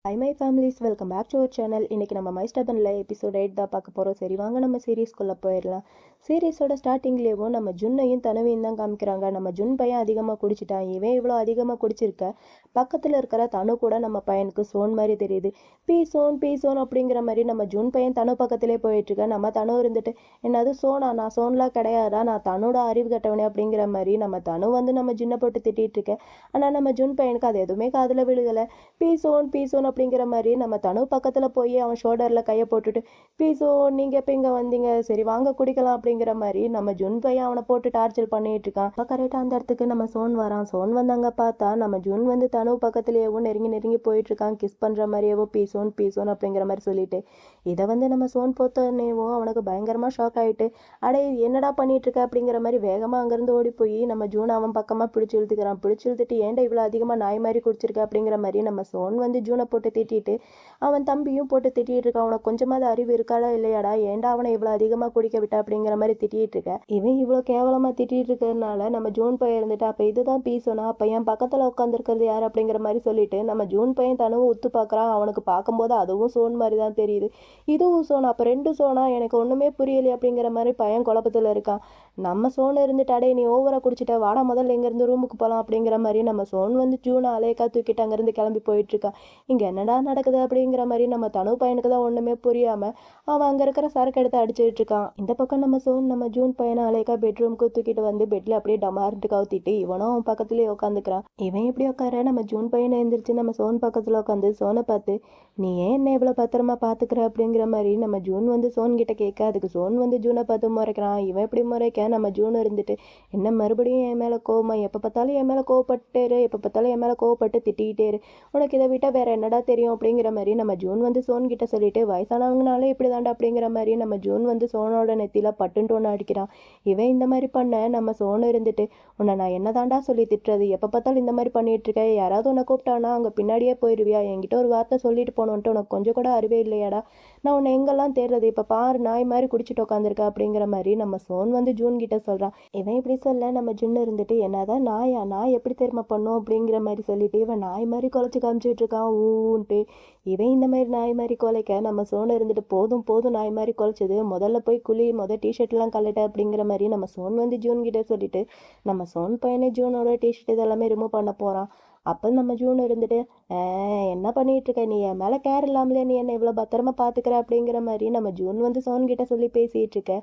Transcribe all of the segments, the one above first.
High my families, welcome back to our channel. இன்றைக்கி நம்ம my ஸ்டபனில் episode 8 தான் பார்க்க போகிறோம். சரி வாங்க நம்ம சீரீஸ்குள்ளே போயிடலாம். சீரீஸோட ஸ்டார்டிங்லேயும் நம்ம ஜுன்னையும் தனுவையும் தான் காமிக்கிறாங்க. நம்ம ஜுன் பையன் அதிகமாக குடிச்சிட்டான், இவன் இவ்வளோ அதிகமாக குடிச்சிருக்க பக்கத்தில் இருக்கிற தனு கூட நம்ம பையனுக்கு சோன் மாதிரி தெரியுது. பீ சோன் அப்படிங்கிற மாதிரி நம்ம ஜுன் பையன் தனு பக்கத்திலே போயிட்டுருக்க. நம்ம தனு இருந்துட்டு என்னது சோனா, நான் சோன்லாம் கிடையாதா, நான் தன்னோட அறிவு கட்டவனே அப்படிங்கிற மாதிரி நம்ம தனு வந்து நம்ம ஜுன்னை போட்டு திட்டிகிட்டு இருக்கேன். ஆனால் நம்ம ஜுன் பையனுக்கு அது எதுவுமே காதில் விழுகலை. பீ சோன் அப்படிங்கிற மாதிரி நம்ம தனு பக்கத்தில் போய் அவன் ஷோல்டரில் கையை போட்டுட்டு சோன் நீங்கள் எப்போ இங்கே வந்தீங்க, சரி வாங்க குடிக்கலாம் அப்படிங்கிற மாதிரி நம்ம ஜுன் பையன் அவனை போட்டு டார்ச்சர் பண்ணிட்டு இருக்கான். அப்போ கரெக்டாக அந்த இடத்துக்கு நம்ம சோன் வரான். சோன் வந்தாங்க பார்த்தா நம்ம ஜுன் வந்து தனு பக்கத்துலேயேவோ நெருங்கி போயிட்டு இருக்கான். கிஸ் பண்ணுற மாதிரியேவோ பீ சோன் அப்படிங்கிற மாதிரி சொல்லிட்டு இதை வந்து நம்ம சோன் போத்தனேவோ அவனுக்கு பயங்கரமாக ஷாக் ஆகிட்டு அடே என்னடா பண்ணிட்டு இருக்க அப்படிங்கிற மாதிரி வேகமாக அங்கேருந்து ஓடி போய் நம்ம ஜூன் அவன் பக்கமாக பிடிச்சி இழுத்துட்டு ஏன்டா இவ்வளோ அதிகமாக நாய் மாதிரி குடிச்சிருக்க அப்படிங்கிற மாதிரி நம்ம சோன் வந்து ஜூனை போட்டு திட்டிட்டு அவன் தம்பியும் போட்டு திட்டிட்டு இருக்கான். அவனுக்கு கொஞ்சமாவது அறிவு இருக்காடா இல்லையாடா, ஏன்டா அவனை இவ்வளோ அதிகமாக குடிக்க விட்டா அப்படிங்கிற மாதிரி திட்டிட்டு இருக்க. இவன் இவ்வளோ கேவலமாக திட்டிட்டு இருக்கிறதுனால நம்ம ஜூன் பையன் இருந்துட்டு அப்போ இதுதான் பீசோனா, அப்போ என் பக்கத்தில் உட்காந்துருக்கிறது யார் அப்படிங்கிற மாதிரி சொல்லிட்டு நம்ம ஜூன் பையன் தனவும் ஒத்து பார்க்குறான். அவனுக்கு பார்க்கும்போது அதுவும் சோன் மாதிரி தான் தெரியுது. இதுவும் சோனா, அப்போ ரெண்டு சோனா, எனக்கு ஒன்றுமே புரியலையே அப்படிங்கிற மாதிரி பையன் குழப்பத்தில் இருக்கான். நம்ம சோன் இருந்துட்டாடே நீ ஓவரா குடிச்சிட்ட, வாடா முதல்ல இங்கேருந்து ரூமுக்கு போகலாம் அப்படிங்கிற மாதிரி நம்ம சோன் வந்து ஜூனை அலையக்கா தூக்கிட்டு அங்கேருந்து கிளம்பி போயிட்டு இருக்கான். இங்கே என்னடா நடக்குது அப்படிங்கிற மாதிரி நம்ம தனு பையனுக்கு தான் ஒன்றுமே புரியாமல் அவன் அங்கே இருக்கிற சரக்கு எடுத்து அடிச்சுட்டு இருக்கான். இந்த பக்கம் நம்ம சோன் நம்ம ஜூன் பையனை அலையக்கா பெட்ரூமுக்கு தூக்கிட்டு வந்து பெட்டில் அப்படியே டமார்ட்டு கவுத்திட்டு இவனும் அவன் பக்கத்துலேயே உட்காந்துக்கிறான். இவன் இப்படி உட்கார நம்ம ஜூன் பையனை எழுந்திரிச்சு நம்ம சோன் பக்கத்தில் உட்காந்து சோனை பார்த்து நீ ஏன் என்ன இவ்வளோ பத்திரமா பார்த்துக்கிற அப்படிங்கிற மாதிரி நம்ம ஜூன் வந்து சோன் கிட்ட கேட்க அதுக்கு சோன் வந்து ஜூனை பார்த்து முறைக்கிறான். இவன் எப்படி முறைக்க நம்ம ஜூன் இருந்துட்டு என்ன மறுபடியும் என் மேலே கோவமா, எப்போ பார்த்தாலும் என் மேலே கோவப்பட்டுரு, எப்போ பார்த்தாலும் என் மேலே கோவப்பட்டு திட்டிகிட்டே இரு, உனக்கு இதை விட்டால் வேற என்னடா தெரியும் அப்படிங்கிற மாதிரி நம்ம ஜூன் வந்து சோன் கிட்ட சொல்லிட்டு வயசானவங்கனாலே இப்படி தாண்டா அப்படிங்கிற மாதிரி நம்ம ஜூன் வந்து சோனோட நெத்தியில பட்டுன்ட்டு ஒன்று அடிக்கிறான். இவன் இந்த மாதிரி பண்ண நம்ம சோனு இருந்துட்டு உன்னை நான் என்ன தாண்டா சொல்லி திட்டுறது, எப்போ பார்த்தாலும் இந்த மாதிரி பண்ணிட்டு இருக்க, யாராவது உன்னை கூப்பிட்டானா அவங்க பின்னாடியே போயிடுவியா, என்கிட்ட ஒரு வார்த்தை சொல்லிட்டு போனோன்ட்டு உனக்கு கொஞ்சம் கூட அறிவே இல்லையாடா, நான் உன்னை எங்கெல்லாம் தேடுறது, இப்போ பாரு நாய் மாதிரி குடிச்சிட்டு உட்காந்துருக்க அப்படிங்கிற மாதிரி நம்ம சோன் வந்து ஜூன் கிட்ட சொல்கிறான். இவன் இப்படி சொல்ல நம்ம ஜுன்னு இருந்துட்டு என்னதான் நாயா, நாய் எப்படி தெரியுமா பண்ணும் அப்படிங்கிற மாதிரி சொல்லிட்டு இவன் நாய் மாதிரி குலைச்சி காமிச்சிட்டு இருக்கான் ஊன்ட்டு. இவன் இந்த மாதிரி நாய் மாதிரி குலைக்க நம்ம சோன் இருந்துட்டு போதும் நாய் மாதிரி குலைச்சது, முதல்ல போய் குழி, டிஷர்ட்லாம் கலட்ட அப்படிங்கிற மாதிரி நம்ம சோன் வந்து ஜூன் கிட்ட சொல்லிட்டு நம்ம சோன் பையனே ஜூனோட டிஷர்ட் இதெல்லாமே ரிமூவ் பண்ண போகிறான். அப்போ நம்ம ஜூன் இருந்துட்டு என்ன பண்ணிட்டு இருக்க, நீ என் மேலே கேர் இல்லாமலே நீ என்னை இவ்வளோ பத்திரமா பார்த்துக்கிற அப்படிங்கிற மாதிரி நம்ம ஜூன் வந்து சோன் கிட்ட சொல்லி பேசிகிட்டு இருக்க.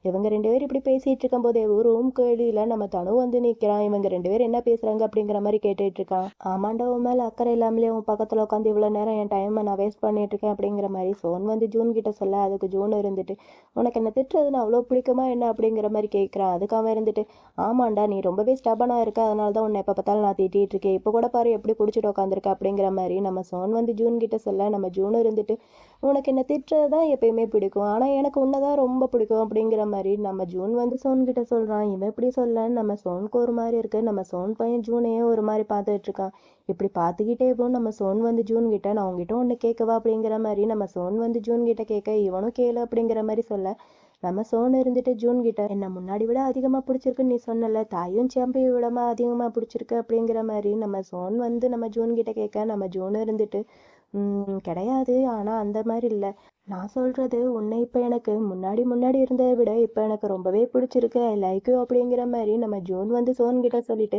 இவங்க ரெண்டு பேரும் இப்படி பேசிகிட்டு இருக்கும் போதே ரூம் கேள்வியில் நம்ம தனு வந்து நிற்கிறான். இவங்க ரெண்டு பேரும் என்ன பேசுகிறாங்க அப்படிங்கிற மாதிரி கேட்டுட்டு இருக்கான். ஆமாண்டா, உன் மேலே அக்கறை இல்லாமலே உன் பக்கத்தில் உட்காந்து இவ்வளோ நேரம் என் டைமை நான் வேஸ்ட் பண்ணிட்டு இருக்கேன் அப்படிங்கிற மாதிரி சோன் வந்து ஜூன் கிட்ட சொல்ல அதுக்கு ஜூன் இருந்துட்டு உனக்கு என்ன திட்டுறதுன்னு அவ்வளோ பிடிக்குமா என்ன அப்படிங்கிற மாதிரி கேட்குறான். அதுக்கு அவன் இருந்துட்டு ஆமாண்டா, நீ ரொம்பவே ஸ்டபனாக இருக்க, அதனால தான் உன்னை எப்போ பார்த்தாலும் நான் திட்டிகிட்டு இருக்கேன், இப்போ கூட பாரு எப்படி குடிச்சிட்டு உட்காந்துருக்க அப்படிங்கிற மாதிரி நம்ம சோன் வந்து ஜூன் கிட்ட சொல்ல நம்ம ஜூன் இருந்துட்டு உனக்கு என்ன திட்டுறது தான் எப்பயுமே பிடிக்கும், ஆனால் எனக்கு உன்னை ரொம்ப பிடிக்கும் அப்படிங்கிற மாதிரி நம்ம ஜூன் வந்து சோன் கிட்ட சொல்கிறான். இவன் எப்படி சொல்ல நம்ம சோனுக்கு ஒரு மாதிரி இருக்கு. நம்ம சோன் பையன் ஜூனையே ஒரு மாதிரி பார்த்துட்டு இருக்கான். இப்படி பார்த்துக்கிட்டே போ நம்ம சோன் வந்து ஜூன் கிட்ட நான் உங்ககிட்ட ஒன்று கேட்கவா அப்படிங்கிற மாதிரி நம்ம சோன் வந்து ஜூன் கிட்ட கேட்க இவனும் கேளு அப்படிங்கிற மாதிரி சொல்ல நம்ம சோன் இருந்துட்டு ஜூன் கிட்ட என்ன முன்னாடி விட அதிகமாக பிடிச்சிருக்குன்னு நீ சொன்னல, தாயும் சாம்பியை விடமா அதிகமாக பிடிச்சிருக்கு அப்படிங்கிற மாதிரி நம்ம சோன் வந்து நம்ம ஜூன் கிட்ட கேட்க நம்ம ஜூன் இருந்துட்டு கிடையாது, ஆனால் அந்த மாதிரி இல்லை, நான் சொல்கிறது உன்னை இப்போ எனக்கு முன்னாடி இருந்ததை விட இப்போ எனக்கு ரொம்பவே பிடிச்சிருக்கு, ஐ லைக் யூ அப்படிங்கிற மாதிரி நம்ம ஜூன் வந்து சோன் கிட்ட சொல்லிட்டு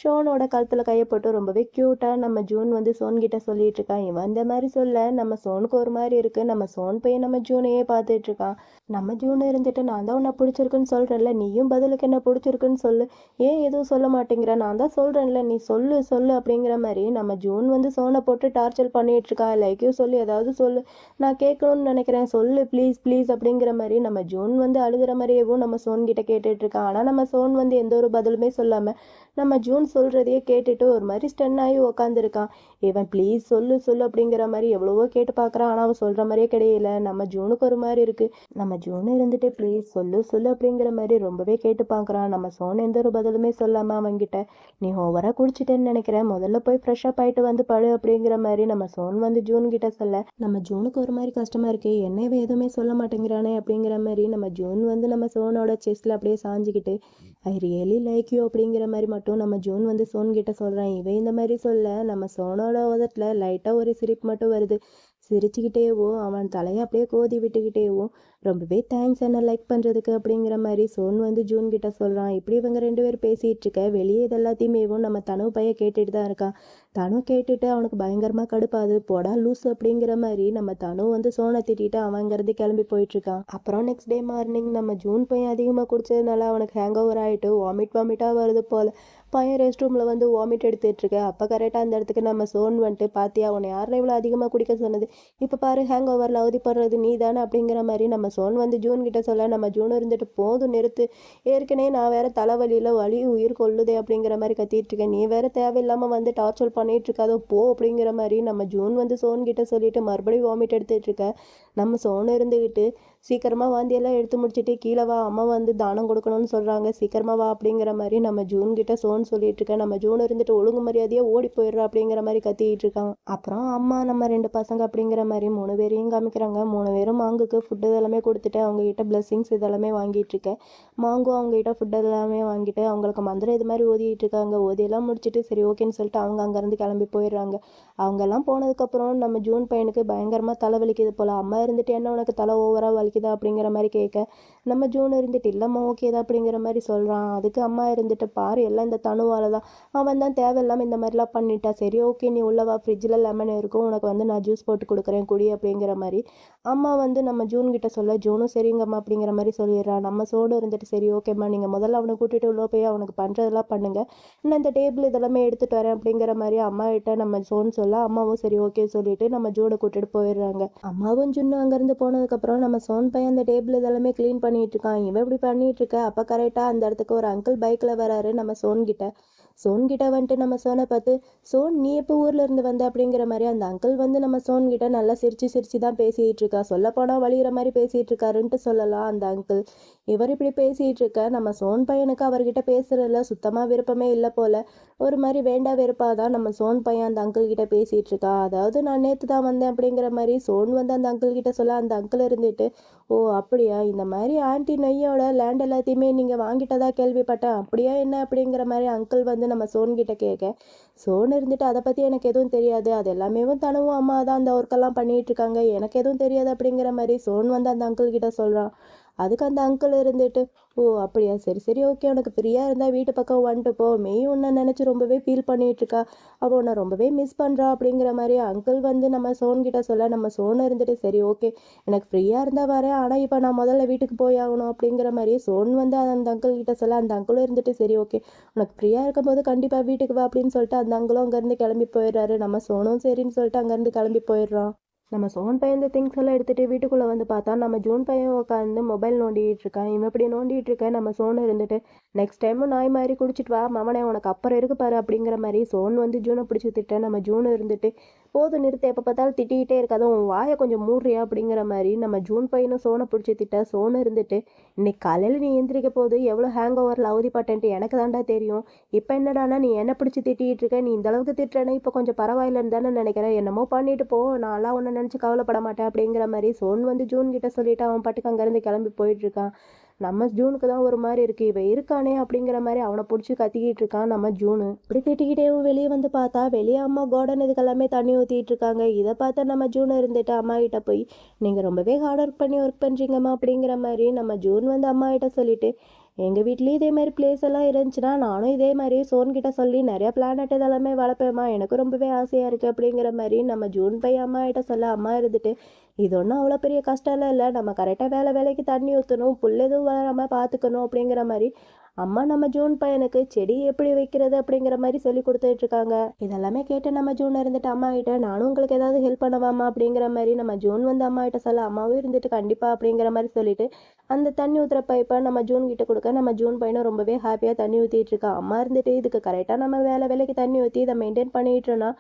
ஷோனோட கழுத்தில் கையை போட்டு ரொம்பவே க்யூட்டாக நம்ம ஜூன் வந்து சோன் கிட்ட சொல்லிட்டு இருக்கான். இவன் இந்த மாதிரி சொல்ல நம்ம சோனுக்கு ஒரு மாதிரி இருக்கு. நம்ம சோன் பையன் நம்ம ஜூனையே பார்த்துட்டு இருக்கான். நம்ம ஜூன் இருந்துட்டு நான் தான் உன்னை பிடிச்சிருக்குன்னு சொல்கிறேன்ல, நீயும் பதிலுக்கு என்ன பிடிச்சிருக்குன்னு சொல்லு, ஏன் எதுவும் சொல்ல மாட்டேங்கிற, நான் தான் சொல்கிறேன்ல நீ சொல்லு அப்படிங்கிற மாதிரி நம்ம ஜூன் வந்து சோனை போட்டு டார்ச்சர் பண்ணிட்டு இருக்கா. லைக் யூ சொல்லு, ஏதாவது சொல்லு, நான் கேட்கணும்னு நினைக்கிறேன், சொல்லு ப்ளீஸ் அப்படிங்கிற மாதிரி நம்ம ஜூன் வந்து அழுகிற மாதிரியேவும் நம்ம சோன் கிட்ட கேட்டுட்டு இருக்கான். ஆனால் நம்ம சோன் வந்து எந்த ஒரு பதிலுமே சொல்லாமல் நம்ம ஜூன் சொல்கிறதையே கேட்டுட்டு ஒரு மாதிரி ஸ்டன் ஆகி உக்காந்துருக்கான். இவன் ப்ளீஸ் சொல்லு அப்படிங்கிற மாதிரி எவ்வளவோ கேட்டு பார்க்குறான். ஆனால் அவன் சொல்கிற மாதிரியே கிடையல. நம்ம ஜூனுக்கு ஒரு மாதிரி இருக்குது. நம்ம ஜூன் இருந்துட்டு ப்ளீஸ் சொல்லு அப்படிங்கிற மாதிரி ரொம்பவே கேட்டு பார்க்குறான். நம்ம சோன் எந்த ஒரு பதிலுமே சொல்லாமல் அவன்கிட்ட நீ ஓவராக குடிச்சிட்டேன்னு நினைக்கிறேன், முதல்ல போய் ஃப்ரெஷ்ஷப் ஆகிட்டு வந்து பழு அப்படிங்கிற மாதிரி நம்ம சோன் வந்து ஜூன் கிட்ட சொல்ல நம்ம ஜூனுக்கு ஒரு மாதிரி கஷ்டமா இருக்கு, என்ன இவன் எதுவுமே சொல்ல மாட்டேங்கிறானே அப்படிங்கிற மாதிரி நம்ம ஜூன் வந்து நம்ம சோனோட செஸ்ட்ல அப்படியே சாஞ்சிக்கிட்டு ஐ ரியலி லைக் யூ அப்படிங்கிற மாதிரி மட்டும் நம்ம ஜூன் வந்து சோன் கிட்ட சொல்றான். இவன் இந்த மாதிரி சொல்ல நம்ம சோனோட உதட்டுல லைட்டா ஒரு சிரிப்பு மட்டும் வருது. சிரிச்சுக்கிட்டேவும் அவன் தலையை அப்படியே கோதி விட்டுக்கிட்டேவும் ரொம்பவே தேங்க்ஸ் என்ன லைக் பண்ணுறதுக்கு அப்படிங்கிற மாதிரி சோன் வந்து ஜூன் கிட்ட சொல்கிறான். இப்படி இவங்க 2 பேர் பேசிகிட்டு இருக்க வெளியே இது எல்லாத்தையுமேவும் நம்ம தனு பையன் கேட்டுட்டு தான் இருக்கான். தனு கேட்டுட்டு அவனுக்கு பயங்கரமாக கடுப்பாது, போடா லூஸ் அப்படிங்கிற மாதிரி நம்ம தனு வந்து சோனை திட்டிட்டு அவங்கிறது கிளம்பி போயிட்டுருக்கான். அப்புறம் நெக்ஸ்ட் டே மார்னிங் நம்ம ஜூன் பையன் அதிகமாக குடிச்சதுனால அவனுக்கு ஹேங் ஓவர் ஆகிட்டு வாமிட்டாக வருது போல். பையன் ரெஸ்ட் ரூமில் வந்து வாமிட் எடுத்துகிட்டு இருக்க அப்போ கரெக்டாக அந்த இடத்துக்கு நம்ம சோன் வந்துட்டு பாத்தியா உன்னை யாரும் இவ்வளோ அதிகமாக குடிக்க சொன்னது, இப்போ பாரு ஹேங் ஓவரில் அவதிப்படுறது நீ தானே அப்படிங்கிற மாதிரி நம்ம சோன் வந்து ஜூன் கிட்ட சொல்ல நம்ம ஜூன் இருந்துட்டு போதும் நிறுத்து, ஏற்கனவே நான் வேற தலைவலியில் வலி உயிர் கொள்ளுதே அப்படிங்கிற மாதிரி கத்திட்டு இருக்கேன், நீ வேற தேவையில்லாமல் வந்து டார்ச்சர் பண்ணிட்டு இருக்காதோ போ அப்படிங்கிற மாதிரி நம்ம ஜூன் வந்து சோன் கிட்ட சொல்லிட்டு மறுபடியும் வாமிட் எடுத்துட்டு இருக்க நம்ம சோன் இருந்துக்கிட்டு சீக்கிரமாக வாந்தியெல்லாம் எடுத்து முடிச்சுட்டு கீழே வா அம்மா வந்து தானம் கொடுக்கணும்னு சொல்கிறாங்க சீக்கிரமாக வா அப்படிங்கிற மாதிரி நம்ம ஜூன் கிட்ட சோன் சொல்லிட்டு இருக்கேன். நம்ம ஜூன் இருந்துட்டு ஒழுங்கு மரியாதையாக ஓடி போயிடுறா அப்படிங்கிற மாதிரி கத்திட்டு இருக்காங்க. அப்புறம் அம்மா நம்ம 2 பசங்க அப்படிங்கிற மாதிரி 3 பேரையும் காமிக்கிறாங்க. 3 பேரும் மாங்குக்கு ஃபுட்டு இதெல்லாமே கொடுத்துட்டு அவங்ககிட்ட பிளெஸிங்ஸ் இதெல்லாமே வாங்கிட்டு இருக்கேன். மாங்கும் அவங்ககிட்ட ஃபுட்டு எல்லாமே வாங்கிட்டு அவங்களுக்கு மந்திரம் இது மாதிரி ஓதிட்டு இருக்காங்க. ஓதியெல்லாம் முடிச்சுட்டு சரி ஓகேன்னு சொல்லிட்டு அவங்க அங்கேருந்து கிளம்பி போயிடுறாங்க. அவங்கெல்லாம் போனதுக்கப்புறம் நம்ம ஜூன் பையனுக்கு பயங்கரமாக தலை வலிக்குது போல். அம்மா இருந்துட்டு என்ன உனக்கு தலை ஓவராக வலிக்குதா அப்படிங்கிற மாதிரி கேட்க நம்ம ஜூன் இருந்துட்டு இல்லைம்மா ஓகேதா அப்படிங்கிற மாதிரி சொல்கிறான். அதுக்கு அம்மா இருந்துட்டு பாரு எல்லாம் இந்த தனுவால தான், அவன் தான் தேவையில்லாமல் இந்த மாதிரிலாம் பண்ணிட்டா, சரி ஓகே நீ உள்ளவா ஃப்ரிட்ஜில் லெமன் இருக்கும் உனக்கு வந்து நான் ஜூஸ் போட்டு கொடுக்குறேன் குடி அப்படிங்கிற மாதிரி அம்மா வந்து நம்ம ஜூன் கிட்ட சொல்ல ஜூனும் சரிங்கம்மா அப்படிங்கிற மாதிரி சொல்லிடுறான். நம்ம சோடு இருந்துட்டு சரி ஓகேம்மா நீங்கள் முதல்ல அவனை கூட்டிகிட்டு உள்ள போய் அவனுக்கு பண்ணுறதெல்லாம் பண்ணுங்க, நான் இந்த டேபிள் இதெல்லாமே எடுத்துகிட்டு வரேன் அப்படிங்கிற மாதிரி அம்மா கிட்ட நம்ம சோன் சொல்ல அம்மாவும் சரி ஓகே சொல்லிட்டு நம்ம ஜூனை கூட்டிட்டு போயிடுறாங்க. அம்மாவும் ஜுன்னு அங்கேருந்து போனதுக்கப்புறம் நம்ம சோன் பையன் அந்த டேபிள் இதெல்லாமே க்ளீன் பண்ணிட்டு இருக்கான். இவன் இப்படி பண்ணிட்டு இருக்க அப்போ கரெக்டாக அந்த இடத்துக்கு ஒரு அங்கிள் பைக்கில் வராரு. நம்ம சோன் கிட்ட வந்துட்டு நம்ம சோனை பார்த்து சோன் நீ எப்போ ஊர்ல இருந்து வந்த அப்படிங்கிற மாதிரி அந்த அங்கிள் வந்து நம்ம சோன் கிட்ட நல்லா சிரிச்சு தான் பேசிட்டு இருக்கா. சொல்ல போனா வலிகிற மாதிரி பேசிட்டு இருக்காருன்ட்டு சொல்லலாம் அந்த அங்கிள். இவர் இப்படி பேசிட்டு இருக்க நம்ம சோன் பையனுக்கு அவர்கிட்ட பேசுறதுல சுத்தமா விருப்பமே இல்லை போல. ஒரு மாதிரி வேண்டா வெறுப்பாதான் நம்ம சோன் பையன் அந்த அங்கிள் கிட்ட பேசிட்டு இருக்கா. அதாவது நான் நேத்து தான் வந்தேன் அப்படிங்கிற மாதிரி சோன் வந்து அந்த அங்கிள் கிட்ட சொல்ல அந்த அங்கிள் இருந்துட்டு ஓ அப்படியா, இந்த மாதிரி ஆன்டி நொய்யோட லேண்ட் எல்லாத்தையுமே நீங்க வாங்கிட்டதா கேள்விப்பட்டேன், அப்படியா என்ன அப்படிங்கிற மாதிரி அங்கிள் வந்து நம்ம சோன் கிட்ட கேட்க சோன் இருந்துட்டு அதை பத்தி எனக்கு எதுவும் தெரியாது, அது எல்லாமே தனவும் அம்மா தான் அந்த ஒர்க்கெல்லாம் பண்ணிட்டு இருக்காங்க, எனக்கு எதுவும் தெரியாது அப்படிங்கிற மாதிரி சோன் வந்து அந்த அங்கிள் கிட்ட சொல்றான். அதுக்கு அந்த அங்கிள் இருந்துட்டு ஓ அப்படியா சரி ஓகே உனக்கு ஃப்ரீயாக இருந்தால் வீட்டு பக்கம் வந்துட்டு போ, மெய் உன்னை நினச்சி ரொம்பவே ஃபீல் பண்ணிட்டு இருக்கா, அவள் உன்னை ரொம்பவே மிஸ் பண்ணுறா அப்படிங்கிற மாதிரி அங்கிள் வந்து நம்ம சோன் கிட்ட சொல்ல நம்ம சோன் இருந்துட்டு சரி ஓகே எனக்கு ஃப்ரீயாக இருந்தால் வரேன், ஆனால் இப்போ நான் முதல்ல வீட்டுக்கு போய் ஆகணும் அப்படிங்கிற மாதிரி சோன் வந்து அந்த அங்கிள் கிட்ட சொல்ல அந்த அங்கிளும் இருந்துட்டு சரி ஓகே உனக்கு ஃப்ரீயாக இருக்கும்போது கண்டிப்பாக வீட்டுக்கு வா அப்படின்னு சொல்லிட்டு அந்த அங்கிளும் அங்கேருந்து கிளம்பி போயிடுறாரு. நம்ம சோனும் சரின்னு சொல்லிட்டு அங்கேருந்து கிளம்பி போயிடுறான். நம்ம சோன் பையன் இந்த திங்ஸ் எல்லாம் எடுத்துகிட்டு வீட்டுக்குள்ளே வந்து பார்த்தா நம்ம ஜூன் பையன் உட்காந்து மொபைல் நோண்டிகிட்டு இருக்கான். இவன் இப்படி நோண்டிகிட்டு இருக்கேன் நம்ம சோன் இருந்துட்டு நெக்ஸ்ட் டைமும் நாய் மாதிரி குடிச்சிட்டு வா மவனே உனக்கு அப்புறம் இருக்கு பாரு அப்படிங்கிற மாதிரி சோன் வந்து ஜூனை பிடிச்சி திட்டேன். நம்ம ஜூன் இருந்துட்டு போதும் நிறுத்த, எப்போ பார்த்தாலும் திட்டிகிட்டே இருக்காது, உன் வாயை கொஞ்சம் மூடுறியா அப்படிங்கிற மாதிரி நம்ம ஜூன் பையனும் சோனை பிடிச்சி திட்ட. சோன் இருந்துட்டு இன்னைக்கு காலையில் நீ எந்திரிக்க போது எவ்வளோ ஹேங் ஓவரில் அவதிப்பட்டேன்ட்டு எனக்கு தாண்டா தெரியும், இப்போ என்னடானா நீ என்ன பிடிச்சி திட்டிகிட்டு இருக்க, நீ இந்த அளவுக்கு திட்டுறேன்னா இப்போ கொஞ்சம் பரவாயில்லன்னு தானே நினைக்கிறேன், என்னமோ பண்ணிட்டு போ, நான்லாம் ஒன்று நினச்சி கவலைப்பட மாட்டேன் அப்படிங்கிற மாதிரி சோன் வந்து ஜூன் கிட்ட சொல்லிட்டு அவன் பாட்டுக்கு அங்கேருந்து கிளம்பி போயிட்டு இருக்கான். நம்ம ஜூனுக்கு தான் ஒரு மாதிரி இருக்கு, இவன் இருக்கானே அப்படிங்கிற மாதிரி அவனை பிடிச்சி கத்திக்கிட்டு இருக்கான் நம்ம ஜூனு. இப்படி திட்டிக்கிட்டே வெளியே வந்து பார்த்தா வெளியே அம்மா கார்டன் இதுக்கெல்லாமே தண்ணி ஊற்றிட்டு இருக்காங்க. இதை பார்த்தா நம்ம ஜூன் இருந்துட்டு அம்மா கிட்ட போய் நீங்கள் ரொம்பவே ஹார்ட் ஒர்க் பண்ணி ஒர்க் பண்ணுறீங்கம்மா அப்படிங்கிற மாதிரி நம்ம ஜூன் வந்து அம்மா கிட்ட சொல்லிட்டு எங்கள் வீட்லேயும் இதே மாதிரி பிளேஸ் எல்லாம் இருந்துச்சுன்னா நானும் இதே மாதிரி சோன்கிட்ட சொல்லி நிறைய பிளானட் இதெல்லாமே வளர்ப்பேம்மா, எனக்கு ரொம்பவே ஆசையாக இருக்குது அப்படிங்கிற மாதிரி நம்ம ஜூன் பையன் அம்மா கிட்ட சொல்ல அம்மா இருந்துட்டு இது ஒன்றும் அவ்வளோ பெரிய கஷ்டம்லாம் இல்லை, நம்ம கரெக்டாக வேலைக்கு தண்ணி ஊற்றணும், புல் எதுவும் வளராமல் பார்த்துக்கணும் அப்படிங்கிற மாதிரி அம்மா நம்ம ஜூன் பையனுக்கு செடி எப்படி வைக்கிறது அப்படிங்கிற மாதிரி சொல்லி கொடுத்துட்டு இருக்காங்க. இதெல்லாமே கேட்டு நம்ம ஜூன் இருந்துட்டு அம்மா கிட்ட நானும் உங்களுக்கு ஏதாவது ஹெல்ப் பண்ணவாமா அப்படிங்கிற மாதிரி நம்ம ஜூன் வந்து அம்மா கிட்ட சொல்ல அம்மாவும் இருந்துட்டு கண்டிப்பா அப்படிங்கிற மாதிரி சொல்லிட்டு அந்த தண்ணி ஊற்றுற பைப்பை நம்ம ஜூன் கிட்ட கொடுக்க நம்ம ஜூன் பையனும் ரொம்பவே ஹாப்பியாக தண்ணி ஊற்றிட்டு இருக்கா. அம்மா இருந்துட்டு இதுக்கு கரெக்டாக நம்ம வேலைக்கு தண்ணி ஊற்றி இதை மெயின்டைன் பண்ணிட்டுனா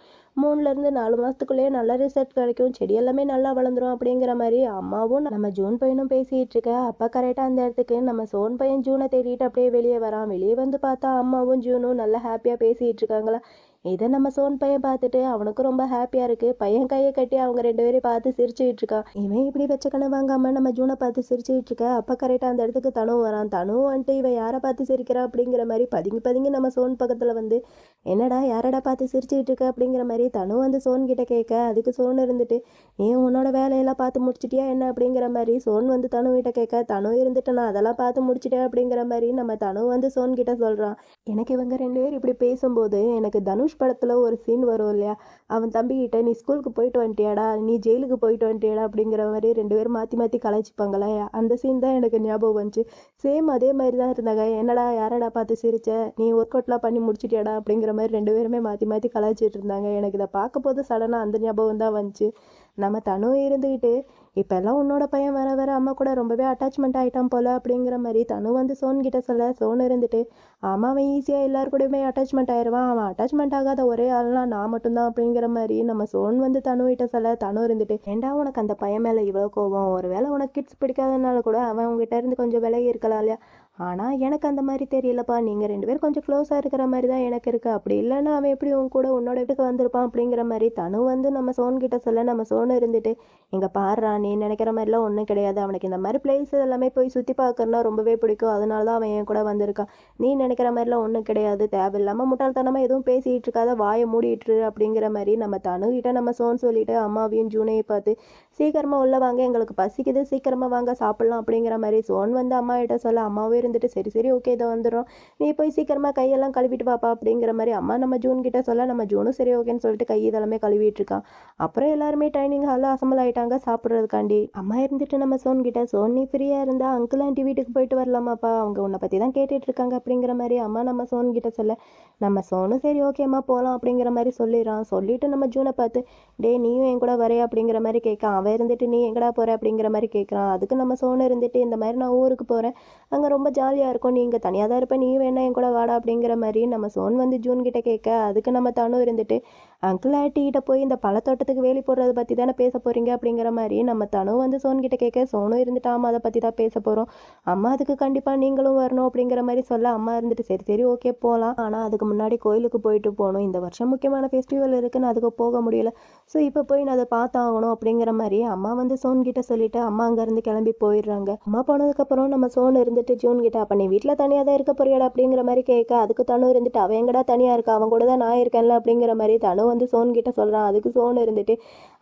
3 to 4 மாதத்துக்குள்ளேயே நல்ல ரிசல்ட் கிடைக்கும், செடி எல்லாமே நல்லா வளர்ந்துரும் அப்படிங்கிற மாதிரி அம்மாவும் நம்ம ஜூன் பையனும் பேசிட்டு இருக்க. அப்போ கரெக்டாக அந்த இடத்துக்கு நம்ம சோன் பையன் ஜூனை தேடிட்டு அப்படியே வெளியே வரான். வெளியே வந்து பார்த்தா அம்மாவும் ஜூனும் நல்லா ஹாப்பியாக பேசிட்டு இருக்காங்களா. இதை நம்ம சோன் பையன் பார்த்துட்டு அவனுக்கும் ரொம்ப ஹாப்பியா இருக்கு. பையன் கையை கட்டி அவங்க 2 பேரையும் பார்த்து சிரிச்சுக்கிட்டு இருக்கான். இவன் இப்படி வச்ச கண்ணை வாங்காம நம்ம ஜூனை பார்த்து சிரிச்சுக்கிட்டு இருக்க. அப்ப கரெக்டா அந்த இடத்துக்கு தனு வரான். தனு வந்துட்டு இவன் யாரை பார்த்து சிரிக்கிறா அப்படிங்கிற மாதிரி பதுங்கி பதுங்கி நம்ம சோன் பக்கத்துல வந்து, என்னடா யாரடா பார்த்து சிரிச்சுக்கிட்டு இருக்க அப்படிங்கிற மாதிரி தனு வந்து சோன் கிட்ட கேட்க, அதுக்கு சோன் இருந்துட்டு, நீ உன்னோட வேலையெல்லாம் பார்த்து முடிச்சிட்டியா என்ன அப்படிங்கிற மாதிரி சோன் வந்து தனு கிட்ட கேட்க, தனு இருந்துட்டு நான் அதெல்லாம் பார்த்து முடிச்சிட்டேன் அப்படிங்கிற மாதிரி நம்ம தனு வந்து சோன் கிட்ட சொல்றான். எனக்கு இவங்க 2 பேர் இப்படி பேசும்போது எனக்கு தனுஷ் படத்துல ஒரு சீன் வரும் இல்லையா, அவன் தம்பிக்கிட்ட நீ ஸ்கூலுக்கு போயிட்டு வந்துட்டியாடா, நீ ஜெயிலுக்கு போயிட்டு வந்துட்டியாடா அப்படிங்கிற மாதிரி 2 பேரும் மாற்றி மாற்றி கலாய்ச்சிப்பாங்களே, அந்த சீன் தான் எனக்கு ஞாபகம் வந்துச்சு. சேம் அதே மாதிரி தான் இருந்தாங்க. என்னடா யாரடா பார்த்து சிரிச்ச, நீ ஒர்க் அவுட்லாம் பண்ணி முடிச்சிட்டியாடா அப்படிங்கிற மாதிரி 2 பேருமே மாற்றி மாற்றி கலாய்ச்சிட்டு இருந்தாங்க. எனக்கு இதை பார்க்க போது சடனாக அந்த ஞாபகம் தான் வந்துச்சு. நம்ம தனு இருந்துக்கிட்டு, இப்போல்லாம் உன்னோட பையன் வர வர அம்மா கூட ரொம்பவே அட்டாச்மெண்ட் ஆகிட்டான் போல அப்படிங்கிற மாதிரி தனு வந்து சோன் கிட்ட சொல்ல, சோன் இருந்துட்டு, ஆமாம் அவன் ஈஸியாக எல்லாரு கூடயுமே அட்டாச்மெண்ட் ஆயிடுவான், அவன் அட்டாச்மெண்ட் ஆகாத ஒரே ஆள்னா நான் மட்டும்தான் அப்படிங்கிற மாதிரி நம்ம சோன் வந்து தனு கிட்ட சொல்ல, தனு இருந்துட்டு, ஏண்டா உனக்கு அந்த பையன் மேலே இவ்வளோ கோபம், ஒரு வேளை உனக்கு கிட்ஸ் பிடிக்காதனால கூட அவன் உங்ககிட்ட இருந்து கொஞ்சம் விலகி இருக்கலாம் இல்லையா, ஆனால் எனக்கு அந்த மாதிரி தெரியலப்பா, நீங்கள் 2 பேரும் கொஞ்சம் க்ளோஸாக இருக்கிற மாதிரி தான் எனக்கு இருக்குது, அப்படி இல்லைன்னா அவன் எப்படி உன் கூட உன்னோட வீட்டுக்கு வந்திருப்பான் அப்படிங்கிற மாதிரி தனு வந்து நம்ம சோன் கிட்ட சொல்ல, நம்ம சோன் இருந்துட்டு, இங்கே பாடுறா நீ நினைக்கிற மாதிரிலாம் ஒன்றும் கிடையாது, அவனுக்கு இந்த மாதிரி பிளேஸ் எல்லாமே போய் சுற்றி பார்க்கறனா ரொம்பவே பிடிக்கும், அதனால தான் அவன் என் கூட வந்திருக்கான், நீ நினைக்கிற மாதிரிலாம் ஒன்றும் கிடையாது, தேவையில்லாமல் முட்டாள்தனமாக எதுவும் பேசிகிட்டு இருக்காத, வாயை மூடிட்டுரு அப்படிங்கிற மாதிரி நம்ம தனு கிட்ட நம்ம சோன் சொல்லிட்டு அம்மாவையும் ஜூனையும் பார்த்து, சீக்கிரமாக உள்ள வாங்க, எங்களுக்கு பசிக்குது, சீக்கிரமாக வாங்க சாப்பிட்லாம் அப்படிங்கிற மாதிரி சோன் வந்து அம்மா கிட்ட சொல்ல, அம்மாவே இருந்துட்டு சரி சரி ஓகே இதை வந்துடும், நீ போய் சீக்கிரமாக கையெல்லாம் கழுவிட்டு வாப்பா அப்படிங்கிற மாதிரி அம்மா நம்ம ஜூன் கிட்ட சொல்ல, நம்ம ஜூனும் சரி ஓகேன்னு சொல்லிட்டு கை இதெல்லாமே கழுவிட்டு இருக்கான். அப்புறம் எல்லாருமே டைனிங் ஹாலில் அசம்பிள் ஆயிட்டாங்க சாப்பிட்றதுக்காண்டி. அம்மா இருந்துட்டு நம்ம சோன் கிட்ட, சோன் நீ ஃப்ரீயாக இருந்தா அங்கிள் ஆண்டி வீட்டுக்கு போயிட்டு வரலாமாப்பா, அவங்க உன்னை பற்றி தான் கேட்டுட்டு இருக்காங்க அப்படிங்கிற மாதிரி அம்மா நம்ம சோன் கிட்ட சொல்ல, நம்ம சோனும் சரி ஓகேம்மா போகலாம் அப்படிங்கிற மாதிரி சொல்லிடுறான். சொல்லிட்டு நம்ம ஜூனை பார்த்து, டே நீயும் என் கூட வரையா அப்படிங்கிற மாதிரி கேட்கான். அவன் இருந்துட்டு நீ எங்கடா போகிற அப்படிங்கிற மாதிரி கேட்குறான். அதுக்கு நம்ம சோனு இருந்துட்டு, இந்த மாதிரி நான் ஊருக்கு போகிறேன், அங்கே ரொம்ப ஜாலியாக இருக்கும், நீ இங்கே தனியாக தான் இருப்பேன், நீ வேணா என் கூட வாடா அப்படிங்கிற மாதிரி நம்ம சோன் வந்து ஜூன் கிட்ட கேட்க, அதுக்கு நம்ம தனு இருந்துட்டு, அங்கிள் ஆண்டி கிட்ட போய் இந்த பழத்தோட்டத்துக்கு வேலி போடுறத பற்றி தானே பேச போகிறீங்க அப்படிங்கிற மாதிரி நம்ம தனு வந்து சோன் கிட்ட கேட்க, சோனும் இருந்துட்டு ஆமாம் அதை பற்றி தான் பேச போகிறோம், அம்மா அதுக்கு கண்டிப்பாக நீங்களும் வரணும் அப்படிங்கிற மாதிரி சொல்ல, அம்மா இருந்துட்டு சரி சரி ஓகே போகலாம், ஆனால் அதுக்கு முன்னாடி கோயிலுக்கு போயிட்டு போகணும், இந்த வருஷம் முக்கியமான ஃபெஸ்டிவல் இருக்குன்னு அதுக்கு போக முடியல, ஸோ இப்போ போய் நான் அதை பார்த்தாகணும் அப்படிங்கிற மாதிரி அம்மா வந்து சோன் கிட்ட சொல்லிட்டு அம்மா அங்கேருந்து கிளம்பி போயிடுறாங்க. அம்மா போனதுக்கப்புறம் நம்ம சோன் இருந்துட்டு ஜூன் கிட்ட, அப்போ நீ வீட்டில் தனியாக தான் இருக்க போறியாடா அப்படிங்கிற மாதிரி கேட்க, அதுக்கு தனு இருந்துட்டு அவன் எங்கடா தனியாக இருக்கா, அவன் கூட தான் நான் இருக்கேன்ல அப்படிங்கிற மாதிரி தனு வந்து சோன் கிட்ட சொல்கிறான். அதுக்கு சோன் இருந்துட்டு,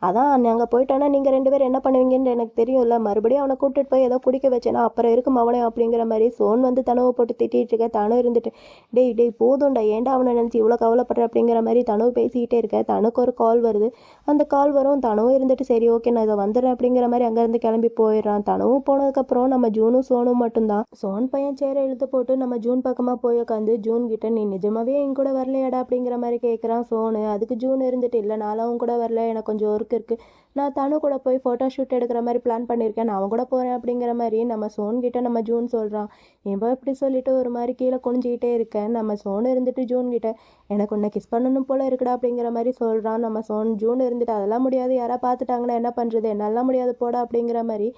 அதான் நாங்கள் போயிட்டோன்னா நீங்கள் 2 பேரும் என்ன பண்ணுவீங்கன்னு எனக்கு தெரியும்ல, மறுபடியும் அவனை கூப்பிட்டுட்டு போய் ஏதோ குடிக்க வச்சேன்னா அப்புறம் இருக்கும் அவனே அப்படிங்கிற மாதிரி சோன் வந்து தனுவை போட்டு திட்டிகிட்டு இருக்க. தனு இருந்துட்டு, டேய் டேய் போதும்டா, ஏன்டா அவனை நினச்சி இவ்வளோ கவலைப்படுற அப்படிங்கிற மாதிரி தனு பேசிக்கிட்டே இருக்க. தனுக்கு ஒரு கால் வருது. அந்த கால் வரும். தனுவும் இருந்துட்டு சரி ஓகே நான் இதை வந்துடுறேன் அப்படிங்கிற மாதிரி அங்கேருந்து கிளம்பி போயிடுறான். தனுவும் போனதுக்கப்புறம் நம்ம ஜூனும் சோனும் மட்டும்தான். சோன் பையன் சேரை இழுத்து போட்டு நம்ம ஜூன் பக்கமாக போய் உட்காந்து ஜூன் கிட்ட, நீ நிஜமாவே என் கூட வரலையாடா அப்படிங்கிற மாதிரி கேட்குறான் சோனு. அதுக்கு ஜூன் இருந்துட்டு, இல்லை நானும் கூட வரல, எனக்கு கொஞ்சம் ஒர்க் இருக்குது, நான் தனு கூட போய் ஃபோட்டோ ஷூட் எடுக்கிற மாதிரி பிளான் பண்ணியிருக்கேன், நான் அவன் கூட போகிறேன் அப்படிங்கிற மாதிரி நம்ம சோன் கிட்ட நம்ம ஜூன் சொல்கிறான். இவன் இப்படி சொல்லிட்டு ஒரு மாதிரி கீழே குனிஞ்சிக்கிட்டே இருக்கேன். நம்ம சோனு இருந்துட்டு ஜூன் கிட்ட, எனக்கு உன்னை கிஸ் பண்ணணும் போல இருக்குடா அப்படிங்கிற மாதிரி சொல்கிறான். நம்ம ஜூன் இருந்துட்டு, அதெல்லாம் முடியாது, யாராவது பார்த்துட்டாங்கன்னா என்ன பண்ணுறது, என்னாலாம் முடியாது போடா அப்படிங்கிற மாதிரி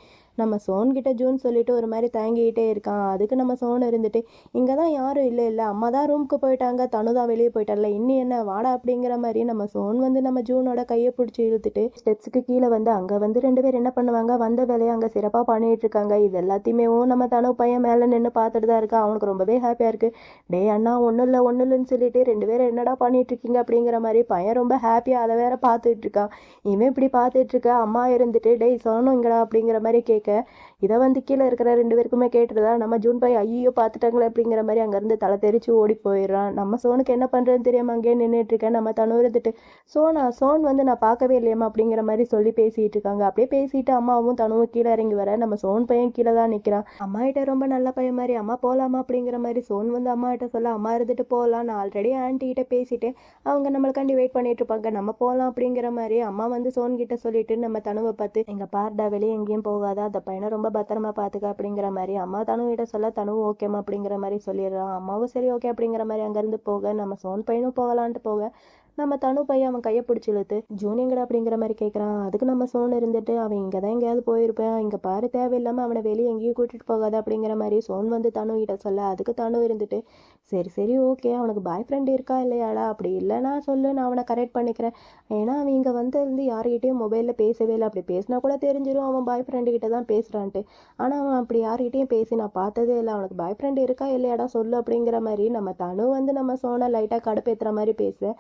நம்ம சோன் கிட்ட ஜூன் சொல்லிட்டு ஒரு மாதிரி தயங்கிக்கிட்டே இருக்கான். அதுக்கு நம்ம சோன் இருந்துட்டு, இங்கே தான் யாரும் இல்லை இல்லை, அம்மா தான் ரூமுக்கு போயிட்டாங்க, தனு தான் வெளியே போயிட்டார்ல, இன்னும் என்ன வாடா அப்படிங்கிற மாதிரி நம்ம சோன் வந்து நம்ம ஜூனோட கையை பிடிச்சி இழுத்துட்டு ஸ்டெப்ஸுக்கு கீழே வந்து அங்கே வந்து 2 பேர் என்ன பண்ணுவாங்க, வந்த வேலையை அங்கே சிறப்பாக பண்ணிட்டு இருக்காங்க. இது எல்லாத்தையுமே நம்ம தனு பையன் மேலே நின்று பார்த்துட்டு தான் இருக்கா. அவனுக்கு ரொம்பவே ஹாப்பியாக இருக்குது. டே அண்ணா ஒன்றும் இல்லைன்னு சொல்லிட்டு 2 பேரும் என்னடா பண்ணிட்டு இருக்கீங்க அப்படிங்கிற மாதிரி பையன் ரொம்ப ஹாப்பியாக அதை வேற பார்த்துட்டு இருக்கான். இவன் இப்படி பார்த்துட்டு இருக்க. அம்மா இருந்துட்டு, டேய் சொன்னோம் இங்கடா அப்படிங்கிற மாதிரி கேட்க, இதை வந்து கீழே இருக்கிற 2 பேருக்குமே கேட்டுருதா. நம்ம ஜூன் பையன் ஐயோ பார்த்துட்டாங்களே அப்படிங்கிற மாதிரி அங்கேருந்து தலை தெரிச்சு ஓடி போயிடுறான். நம்ம சோனுக்கு என்ன பண்ணுறதுன்னு தெரியாமல் அங்கேயே நின்றுட்டு இருக்கேன். நம்ம தனு இருந்துட்டு, சோன் வந்து நான் பார்க்கவே இல்லையம்மா அப்படிங்கிற மாதிரி சொல்லி பேசிட்டு இருக்காங்க. அப்படியே பேசிட்டு அம்மாவும் தனுவும் கீழே இறங்கி வர நம்ம சோன் பையன் கீழே தான் நிற்கிறான். அம்மா கிட்ட ரொம்ப நல்ல பையன் மாதிரி, அம்மா போகலாமா அப்படிங்கிற மாதிரி சோன் வந்து அம்மா கிட்ட சொல்ல, அம்மா இருந்துட்டு போகலாம், நான் ஆல்ரெடி ஆன்ட்டி கிட்ட பேசிட்டு அவங்க நம்மளுக்காண்டி வெயிட் பண்ணிட்டு இருப்பாங்க, நம்ம போகலாம் அப்படிங்கிற மாதிரி அம்மா வந்து சோன் கிட்ட சொல்லிட்டு நம்ம தனுவை பார்த்து, எங்க பார்டா வெளியே எங்கேயும் போகாத, அந்த பையனை ரொம்ப பத்திரமா பார்த்துக்க அப்படிங்கிற மாதிரி அம்மா தனு கிட்ட சொல்ல, தனுவும் ஓகேம்மா அப்படிங்கிற மாதிரி சொல்லிடுறான். அம்மாவும் சரி ஓகே அப்படிங்கிற மாதிரி அங்கேருந்து போக நம்ம சோன் பையனும் போகலான்ட்டு போக நம்ம தனு பையன் அவன் கையை பிடிச்சி இழுத்து ஜூன் எங்கடா அப்படிங்கிற மாதிரி கேட்குறான். அதுக்கு நம்ம சோன் இருந்துட்டு அவன் இங்கே தான் எங்கேயாவது போயிருப்பேன், இங்கே பாரு தேவையில்லாமல் அவனை வெளியே எங்கேயும் கூட்டிகிட்டு போகாது அப்படிங்கிற மாதிரி சோன் வந்து தனு கிட்ட சொல்ல, அதுக்கு தனு இருந்துட்டு சரி சரி ஓகே, அவனுக்கு பாய் ஃப்ரெண்ட் இருக்கா இல்லையாடா, அப்படி இல்லைனா சொல்லு, நான் அவனை கரெக்ட் பண்ணிக்கிறேன். ஏன்னா அவன் இங்கே வந்து யார்கிட்டையும் மொபைலில் பேசவே இல்லை, அப்படி பேசினா கூட தெரிஞ்சிடும் அவன் பாய் ஃப்ரெண்டு கிட்ட தான் பேசுகிறான்ட்டு. ஆனால் அவன் அப்படி யார்கிட்டையும் பேசி நான் பார்த்ததே இல்லை, அவனுக்கு பாய் ஃப்ரெண்ட் இருக்கா இல்லையாடா சொல்லு அப்படிங்கிற மாதிரி நம்ம தனு வந்து நம்ம சோனை லைட்டாக கடுப்பேற்றுற மாதிரி பேச,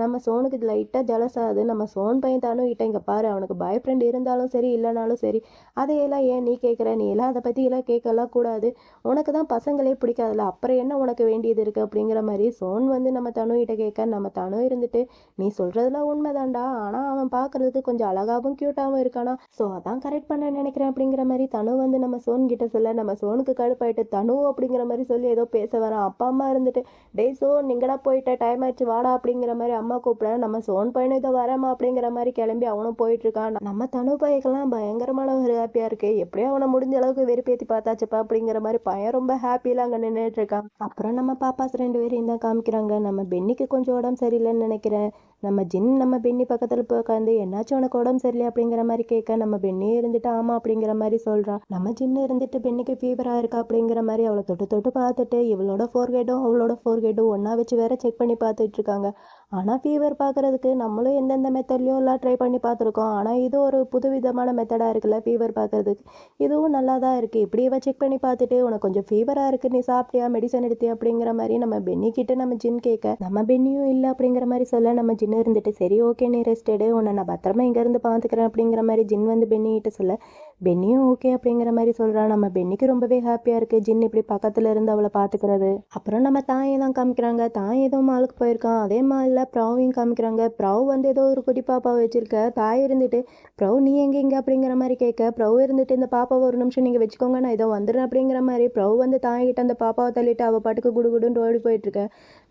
நம்ம சோனுக்கு இது லைட்டாக ஜலஸ் ஆகுது. நம்ம சோன் பையன் தானு கிட்ட இங்கே பாரு, அவனுக்கு பாய் ஃப்ரெண்ட் இருந்தாலும் சரி இல்லைனாலும் சரி அதையெல்லாம் ஏன் நீ கேட்குற, நீ எல்லாம் அதை பற்றி எல்லாம் கேட்கலாம் கூடாது, உனக்கு தான் பசங்களே பிடிக்காதுல்ல, அப்புறம் என்ன உனக்கு வேண்டியது இருக்குது அப்படிங்கிற மாதிரி சோன் வந்து நம்ம தனு கிட்ட கேட்க, நம்ம தனு இருந்துட்டு நீ சொல்கிறதுலாம் உண்மைதான்டா, ஆனால் அவன் பார்க்குறதுக்கு கொஞ்சம் அழகாகவும் க்யூட்டாகவும் இருக்கானா, ஸோ அதான் கரெக்ட் பண்ண நினைக்கிறேன் அப்படிங்கிற மாதிரி தனு வந்து நம்ம சோன் கிட்ட சொல்ல, நம்ம சோனுக்கு கடுப்பாயிட்டு தனு அப்படிங்கிற மாதிரி சொல்லி ஏதோ பேச வரான். அப்பா அம்மா இருந்துட்டு டேய் சோன் நீங்கடா போயிட்ட, டைம் ஆயிடுச்சு வாடா அப்படிங்கிற மாதிரி அம்மா கூப்பிட, நம்ம சோன் பையனும் இதை வரமா அப்படிங்கிற மாதிரி கிளம்பி அவனும் போயிட்டு இருக்கான். நம்ம தனு பையக்கெல்லாம் பயங்கரமான ஒரு ஹாப்பியா இருக்கு, எப்படியோ அவனை முடிஞ்ச அளவுக்கு வெறுப்பேற்றி பார்த்தாச்சுப்பா அப்படிங்கிற மாதிரி பையன் ரொம்ப ஹாப்பியில அங்கே நின்றுட்டு இருக்கான். அப்புறம் நம்ம பாப்பாஸ் 2 பேரையும் தான் காமிக்கிறாங்க. நம்ம பென்னிக்கு கொஞ்சம் உடம்பு சரியில்லைன்னு நினைக்கிறேன். நம்ம ஜின் நம்ம பென்னி பக்கத்தில் போய் உட்காந்து என்னாச்சும் உனக்கு உடம்பு சரியில்லை அப்படிங்கிற மாதிரி கேட்க, நம்ம பென்னியே இருந்துட்டு ஆமா அப்படிங்கிற மாதிரி சொல்றான். நம்ம ஜின்னு இருந்துட்டு பென்னிக்கு ஃபீவரா இருக்கா அப்படிங்கிற மாதிரி அவளை தொட்டு தொட்டு பார்த்துட்டு இவளோட ஃபோர்கேட்டும் அவளோட ஃபோர்கேட்டும் ஒன்னா வச்சு வேற செக் பண்ணி பார்த்துட்டு இருக்காங்க. ஆனால் ஃபீவர் பார்க்கறதுக்கு நம்மளும் எந்தெந்த மெத்தட்லையும் எல்லாம் ட்ரை பண்ணி பார்த்துருக்கோம், ஆனால் இது ஒரு புது விதமான மெத்தடாக இருக்குல்ல ஃபீவர் பார்க்கறதுக்கு, இதுவும் நல்லா தான் இருக்குது. இப்படி இவ செக் பண்ணி பார்த்துட்டு உனக்கு கொஞ்சம் ஃபீவராக இருக்குது, நீ சாப்பிட்டியா மெடிசன் எடுத்தியா அப்படிங்கிற மாதிரி நம்ம பென்னி கிட்ட நம்ம ஜின் கேட்க, நம்ம பென்னியும் இல்லை அப்படிங்கிற மாதிரி சொல்ல, நம்ம ஜின் இருந்துட்டு சரி ஓகே நீ ரெஸ்ட் எடு, உன்னை நான் பத்திரமா இங்கேருந்து பார்த்துக்கிறேன் அப்படிங்கிற மாதிரி ஜின் வந்து பென்னி கிட்ட சொல்ல, பென்னியும் ஓகே அப்படிங்கிற மாதிரி சொல்கிறான். நம்ம பென்னிக்கு ரொம்பவே ஹாப்பியாக இருக்குது ஜின் இப்படி பக்கத்தில் இருந்து அவளை பார்த்துக்கிறது. அப்புறம் நம்ம தாயை தான் காமிக்கிறாங்க. தாய் ஏதோ மாலுக்கு போயிருக்கான். அதே மாலில் ப்ராவையும் காமிக்கிறாங்க. ப்ராவ் வந்து ஏதோ ஒரு குட்டி பாப்பாவை வச்சிருக்க. தாய் இருந்துட்டு ப்ரவ் நீ எங்கே அப்படிங்கிற மாதிரி கேட்க, ப்ரவ் இருந்துட்டு இந்த பாப்பாவை ஒரு நிமிஷம் நீங்கள் வச்சுக்கோங்க நான் இதோ வந்துடுறேன் அப்படிங்கிற மாதிரி ப்ரவ் வந்து தாய்கிட்ட அந்த பாப்பாவை தள்ளிட்டு அவள் பாட்டுக்கு குடுகுடுன்னு ஓடி போயிட்டுருக்க.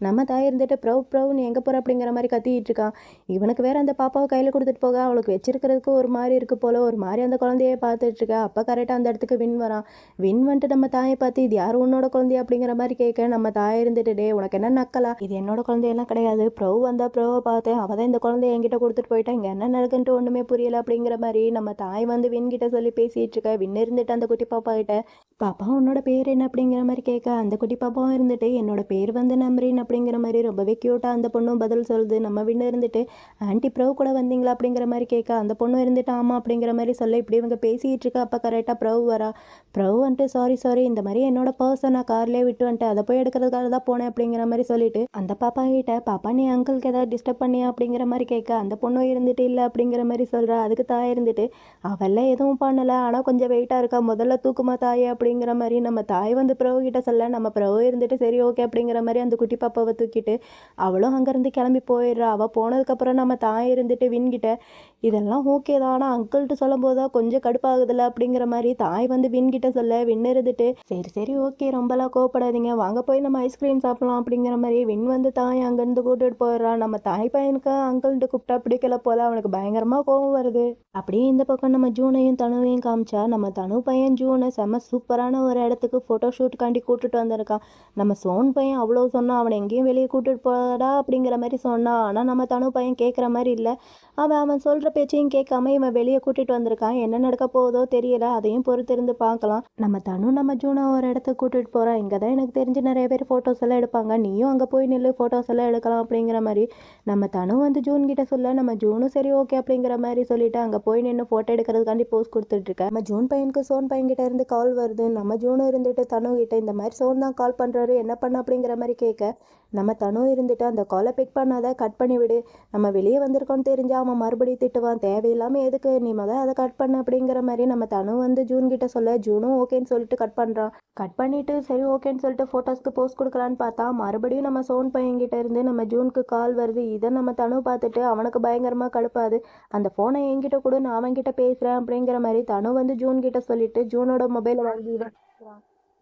நம்ம தாய் இருந்துட்டு ப்ரவ் நீ எங்கே போகிற அப்படிங்கிற மாதிரி கத்திட்டு இருக்கான். இவனுக்கு வேற அந்த பாப்பாவை கையில் கொடுத்துட்டு போக அவளுக்கு வச்சிருக்கிறதுக்கு ஒரு மாதிரி இருக்கு போல, ஒரு மாதிரி அந்த குழந்தைய பார்த்துட்டு இருக்கா. அப்போ கரெக்டாக அந்த இடத்துக்கு வின் வரான். வின் வந்துட்டு நம்ம தாயை பார்த்து இது யாரும் உன்னோட குழந்தைய அப்படிங்கிற மாதிரி கேட்க, நம்ம தாய் இருந்துட்டு டே உனக்கு என்ன நக்கலா, இது என்னோட குழந்தையெல்லாம் கிடையாது, ப்ரவ் வந்தா ப்ரவை பார்த்தேன், அவள் தான் இந்த குழந்தைய என்கிட்ட கொடுத்துட்டு போயிட்டா, இங்கே என்ன நடக்குன்ட்டு ஒன்றுமே புரியல அப்படிங்கிற மாதிரி நம்ம தாய் வந்து வின் கிட்ட சொல்லி பேசிட்டு இருக்க. வின் இருந்துட்டு அந்த குட்டி பாப்பா கிட்ட பாப்பா உன்னோட பேர் என்ன அப்படிங்கிற மாதிரி கேட்க, அந்த குட்டி பாப்பாவும் இருந்துட்டு என்னோட பேர் வந்து நம்ரீன் அப்படிங்கிற மாதிரி ரொம்பவே க்யூட்டாக அந்த பொண்ணும் பதில் சொல்லுது. நம்ம வின்னு இருந்துட்டு ஆன்டி ப்ரவ் கூட வந்தீங்களா அப்படிங்கிற மாதிரி கேட்க, அந்த பொண்ணும் இருந்துட்டு ஆமாம் அப்படிங்கிற மாதிரி சொல்ல, இப்படி இவங்க பேசிகிட்டு இருக்கா. அப்போ கரெக்டாக ப்ரவ் வரா. ப்ரவ் வந்துட்டு சாரி இந்த மாதிரி என்னோட பர்ஸை நான் கார்லேயே விட்டு வந்துட்டு அதை போய் எடுக்கிறதுக்காக தான் போனேன் அப்படிங்கிற மாதிரி சொல்லிட்டு அந்த பாப்பா கிட்ட பாப்பா நீ அங்கிளுக்கு ஏதாவது டிஸ்டர்ப் பண்ணியா அப்படிங்கிற மாதிரி கேட்க, அந்த பொண்ணும் இருந்துட்டு இல்லை அப்படிங்கிற மாதிரி சொல்கிறா. அதுக்கு தாய் இருந்துட்டு அவெல்லாம் எதுவும் பண்ணலை, ஆனால் கொஞ்சம் வெயிட்டாக இருக்கா, முதல்ல தூக்குமா தாயே அப்படிங்கிற மாதிரி நம்ம தாய் வந்து ப்ரவ் கிட்ட சொல்ல, நம்ம ப்ரவ் இருந்துட்டு சரி ஓகே அப்படிங்கிற மாதிரி அந்த குட்டி பாப்பாவை தூக்கிட்டு அவளும் அங்கேருந்து கிளம்பி போயிடுறா. அவள் போனதுக்கப்புறம் நம்ம தாய் இருந்துட்டு வின்கிட்ட இதெல்லாம் ஓகே தான், ஆனால் அங்கிள்கிட்ட சொல்லும் போது தான் கொஞ்சம் கடுப்பாகுதில்ல அப்படிங்கிற மாதிரி தாய் வந்து வின்கிட்ட சொல்ல, வின் இருந்துட்டு சரி ஓகே ரொம்பலாம் கோவப்படாதீங்க வாங்க போய் நம்ம ஐஸ்கிரீம் சாப்பிடலாம் அப்படிங்கிற மாதிரி வின் வந்து தாய் அங்கேருந்து கூட்டிட்டு போயிடுறான். நம்ம தாய் பையனுக்கு அங்கிள்கிட்ட கூப்பிட்டா பிடிக்கல போல, அவனுக்கு பயங்கரமாக கோவம் வருது. அப்படியே இந்த பக்கம் நம்ம ஜூனையும் தனுவையும் காமிச்சா, நம்ம தனு பையன் ஜூனை செம்ம சூப்பரான ஒரு இடத்துக்கு ஃபோட்டோ ஷூட்டுக்காண்டி கூட்டிட்டு வந்திருக்கான். நம்ம சோன் பையன் அவ்வளோ சொன்னான், அவனை எங்கேயும் வெளியே கூட்டிட்டு போடா அப்படிங்கிற மாதிரி சொன்னான். ஆனால் நம்ம தனு பையன் கேட்குற மாதிரி இல்லை. அவன் சொல்கிற பேச்சையும் கேட்காம இவன் வெளியே கூட்டிகிட்டு வந்திருக்கான். என்ன நடக்க போகுதோ தெரியல, அதையும் பொறுத்திருந்து பார்க்கலாம். நம்ம தனு நம்ம ஜூனை ஒரு இடத்துக்கு கூட்டிகிட்டு போகிறான். இங்கே தான் எனக்கு தெரிஞ்சு நிறைய பேர் ஃபோட்டோஸ் எல்லாம் எடுப்பாங்க, நீயும் அங்கே போய் நில்லு ஃபோட்டோஸ் எல்லாம் எடுக்கலாம் அப்படிங்கிற மாதிரி நம்ம தனு வந்து ஜூன் கிட்ட சொல்ல, நம்ம ஜூனும் சரி ஓகே அப்படிங்கிற மாதிரி சொல்லிட்டு அங்கே போய் நின்று ஃபோட்டோ எடுக்கிறதுக்காண்டி போஸ்ட் கொடுத்துட்ருக்கேன். நம்ம ஜூன் பையனுக்கு சோன் பையன் கிட்ட இருந்து கால் வருது. நம்ம ஜூனும் இருந்துட்டு தனு கிட்ட இந்த மாதிரி சோன் தான் கால் பண்ணுறாரு என்ன பண்ண அப்படிங்கிற மாதிரி கேட்க, நம்ம தனு இருந்துட்டு அந்த காலை பிக் பண்ணாத கட் பண்ணி விடு, நம்ம வெளியே வந்திருக்கோன்னு தெரிஞ்சா அவன் மறுபடியும் திட்டுவான், தேவையில்லாமல் எதுக்கு நீ அதை கட் பண்ண அப்படிங்கிற மாதிரி நம்ம தனு வந்து ஜூன் கிட்ட சொல்ல, ஜூனும் ஓகேன்னு சொல்லிட்டு கட் பண்ணுறான். கட் பண்ணிட்டு சரி ஓகேன்னு சொல்லிட்டு ஃபோட்டோஸ்க்கு போஸ்ட் கொடுக்கலான்னு பார்த்தா மறுபடியும் நம்ம சோன் பையன்கிட்ட இருந்து நம்ம ஜூனுக்கு கால் வருது. இதை நம்ம தனு பார்த்துட்டு அவனுக்கு பயங்கரமாக கடுப்பாது. அந்த ஃபோனை என்கிட்ட கூட நான் அவன்கிட்ட பேசுகிறேன் அப்படிங்கிற மாதிரி தனு வந்து ஜூன் கிட்ட சொல்லிட்டு ஜூனோட மொபைலை வாங்கி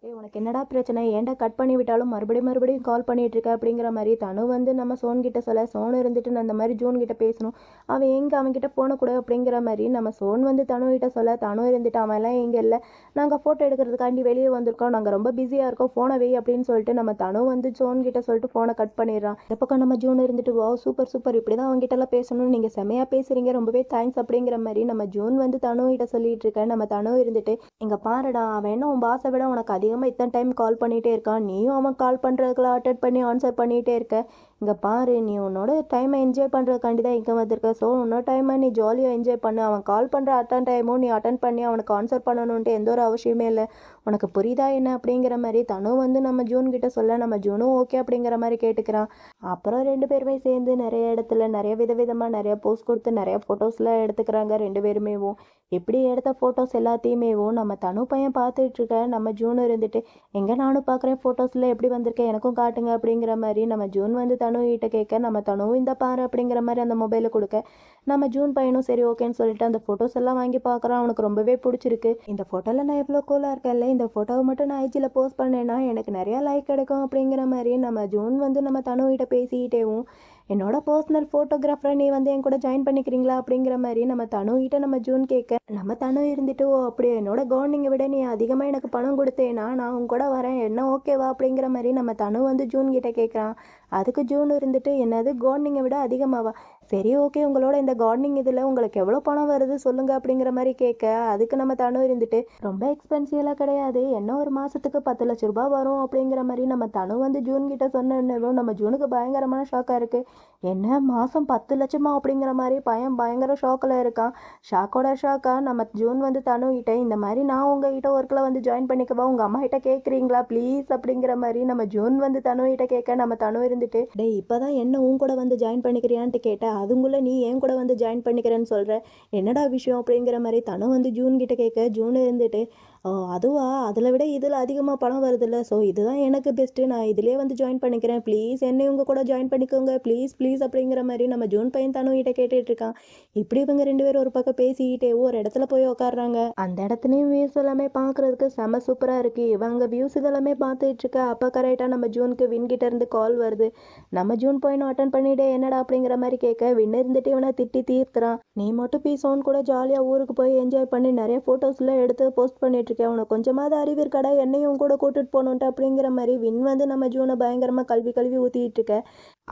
ஏய் உனக்கு என்னடா பிரச்சனை, ஏன்டா கட் பண்ணி விட்டாலும் மறுபடியும் மறுபடியும் கால் பண்ணிட்டு இருக்க அப்படிங்கிற மாதிரி தனு வந்து நம்ம சோன் கிட்ட சொல்ல, சோன் இருந்துட்டு நான் இந்த மாதிரி ஜூன் கிட்ட பேசணும், அவன் எங்க அவன்கிட்ட போனக்கூடாது அப்படிங்கிற மாதிரி நம்ம சோன் வந்து தனு கிட்ட சொல்ல, தனு இருந்துட்டு அவன் எல்லாம் எங்க இல்லை, நாங்கள் ஃபோட்டோ எடுக்கிறதுக்காண்டி வெளியே வந்திருக்கோம், நாங்கள் ரொம்ப பிஸியாக இருக்கோம், ஃபோனை வை அப்படின்னு சொல்லிட்டு நம்ம தனு வந்து சோன் கிட்ட சொல்லிட்டு ஃபோனை கட் பண்ணிடுறான். இந்த பக்கம் நம்ம ஜூன் இருந்துட்டு வா சூப்பர் சூப்பர், இப்படி தான் அவங்ககிட்ட எல்லாம் பேசணும், நீங்கள் செமையாக பேசுறீங்க, ரொம்பவே தேங்க்ஸ் அப்படிங்கிற மாதிரி நம்ம ஜூன் வந்து தனு கிட்ட சொல்லிட்டு இருக்கேன். நம்ம தனு இருந்துட்டு இங்க பாருடா, அவன் என்ன உன் பாஸை விட உனக்கு அதிகமாக இத்தனை டைம் கால் பண்ணிகிட்டே இருக்கான், நீயும் அவன் கால் பண்ணுறதுக்குலாம் அட்டென்ட் பண்ணி ஆன்சர் பண்ணிகிட்டே இருக்க. இங்கே பாரு, நீ உன்னோட டைமை என்ஜாய் பண்ணுறதுக்காண்டி தான் இங்கே வந்திருக்க, ஸோ உன்னோட டைமை நீ ஜாலியாக என்ஜாய் பண்ணு, அவன் கால் பண்ணுற அட்டன் டைமும் நீ அட்டன் பண்ணி அவனுக்கு ஆன்சர் பண்ணணுன்ட்டு எந்த ஒரு அவசியமே இல்லை, உனக்கு புரியுதா என்ன அப்படிங்கிற மாதிரி தனு வந்து நம்ம ஜூன் கிட்ட சொல்ல, நம்ம ஜூனும் ஓகே அப்படிங்கிற மாதிரி கேட்டுக்கிறான். அப்புறம் ரெண்டு பேருமே சேர்ந்து நிறைய இடத்துல நிறைய விதவிதமாக நிறைய போஸ்ட் கொடுத்து நிறைய ஃபோட்டோஸ்லாம் எடுத்துக்கிறாங்க ரெண்டு பேருமேவும். இப்படி எடுத்த ஃபோட்டோஸ் எல்லாத்தையுமேவும் நம்ம தனு பையன் பார்த்துட்டு இருக்க, நம்ம ஜூன் இருந்துட்டு எங்கே நானும் பார்க்குறேன் ஃபோட்டோஸில் எப்படி வந்திருக்கேன் எனக்கும் காட்டுங்க அப்படிங்கிற மாதிரி நம்ம ஜூன் வந்து தனு கிட்ட கேட்க, நம்ம தனுவும் இந்த பாரு அப்படிங்கிற மாதிரி அந்த மொபைலை கொடுக்க, நம்ம ஜூன் பையனும் சரி ஓகேன்னு சொல்லிட்டு அந்த ஃபோட்டோஸ் எல்லாம் வாங்கி பார்க்குறான். அவனுக்கு ரொம்பவே பிடிச்சிருக்கு. இந்த ஃபோட்டோவில் நான் எவ்வளோ கூலாக இருக்கேன்ல, இந்த ஃபோட்டோவை மட்டும் நான் ஐஜியில் போஸ்ட் பண்ணேன்னா எனக்கு நிறையா லைக் கிடைக்கும் அப்படிங்கிற மாதிரி நம்ம ஜூன் வந்து நம்ம தனு கிட்ட பேசிக்கிட்டேவும், என்னோட பர்சனல் ஃபோட்டோகிராஃபரை நீ வந்து என் கூட ஜாயின் பண்ணிக்கிறீங்களா அப்படிங்கிற மாதிரி நம்ம தனு கிட்ட நம்ம ஜூன் கேட்க, நம்ம தனு இருந்துட்டு ஓ அப்படியே என்னோட கவர்னிங்கை விட நீ அதிகமாக எனக்கு பணம் கொடுத்தேன்னா நான் உன் கூட வரேன், என்ன ஓகேவா அப்படிங்கிற மாதிரி நம்ம தனு வந்து ஜூன் கிட்ட கேட்குறான். அதுக்கு ஜூன் இருந்துட்டு என்னது கவர்னிங்கை விட அதிகமாவா, சரி ஓகே உங்களோட இந்த கார்டனிங் இதில் உங்களுக்கு எவ்வளோ பணம் வருது சொல்லுங்கள் அப்படிங்கிற மாதிரி கேட்க, அதுக்கு நம்ம தனு இருந்துட்டு ரொம்ப எக்ஸ்பென்சிவெலாம் கிடையாது, என்ன ஒரு மாதத்துக்கு 10 லட்ச ரூபா வரும் அப்படிங்கிற மாதிரி நம்ம தனு வந்து ஜூன் கிட்ட சொன்னதும் நம்ம ஜூனுக்கு பயங்கரமான ஷாக்காக இருக்குது. என்ன மாதம் 10 லட்சமா அப்படிங்கிற மாதிரி பையன் பயங்கர ஷாக்கில் இருக்கான். ஷாக்கோட ஷாக்காக நம்ம ஜூன் வந்து தனு கிட்ட இந்த மாதிரி நான் உங்ககிட்ட ஒர்க்கில் வந்து ஜாயின் பண்ணிக்கவா, உங்கள் அம்மா கிட்ட கேட்குறீங்களா ப்ளீஸ் அப்படிங்கிற மாதிரி நம்ம ஜூன் வந்து தனு கிட்ட கேட்க, நம்ம தனு இருந்துட்டு டேய் இப்போ தான் என்ன உன் கூட வந்து ஜாயின் பண்ணிக்கிறியான்ட்டு கேட்டேன், அதுங்குள்ளே நீ ஏன் கூட வந்து ஜாயின் பண்ணிக்கிறேன்னு சொல்கிற, என்னடா விஷயம் அப்படிங்கிற மாதிரி தனு வந்து ஜூன் கிட்ட கேட்க, ஜூன் இருந்துட்டு அதுவா அதில் விட இதில் அதிகமாக பணம் வருதில்ல, ஸோ இதுதான் எனக்கு பெஸ்ட்டு, நான் இதிலே வந்து ஜாயின் பண்ணிக்கிறேன், ப்ளீஸ் என்னை உங்கள் கூட ஜாயின் பண்ணிக்கோங்க ப்ளீஸ் ப்ளீஸ் அப்படிங்கிற மாதிரி நம்ம ஜூன் பையன் தனு கிட்ட கேட்டுட்ருக்கான். இப்படி இவங்க ரெண்டு பேரும் ஒரு பக்கம் பேசிக்கிட்டே ஒரு இடத்துல போய் உட்காடுறாங்க. அந்த இடத்துலையும் வியூஸ் எல்லாமே பார்க்குறதுக்கு செம சூப்பராக இருக்குது. இவங்க வியூஸ் இதெல்லாமே பார்த்துட்டு இருக்க, அப்போ கரெக்டாக நம்ம ஜூனுக்கு வின்கிட்ட இருந்து கால் வருது. நம்ம ஜூன் பையனும் அட்டன் பண்ணிவிட்டு என்னடா அப்படிங்கிற மாதிரி கேட்க, வின் இருந்துட்டு இவனை திட்டி தீர்த்துறான். நீ மட்டும் பீஸோன் கூட ஜாலியாக ஊருக்கு போய் என்ஜாய் பண்ணி நிறைய ஃபோட்டோஸ்லாம் எடுத்து போஸ்ட் பண்ணிட்டு உனக்கு கொஞ்சமாவது அறிவு இருக்கடா, என்னையும் கூட கூட்டிட்டு போகணுன்ட்டு அப்படிங்கிற மாதிரி வின் வந்து நம்ம ஜூனை பயங்கரமாக கழுவி ஊற்றிட்டு இருக்க,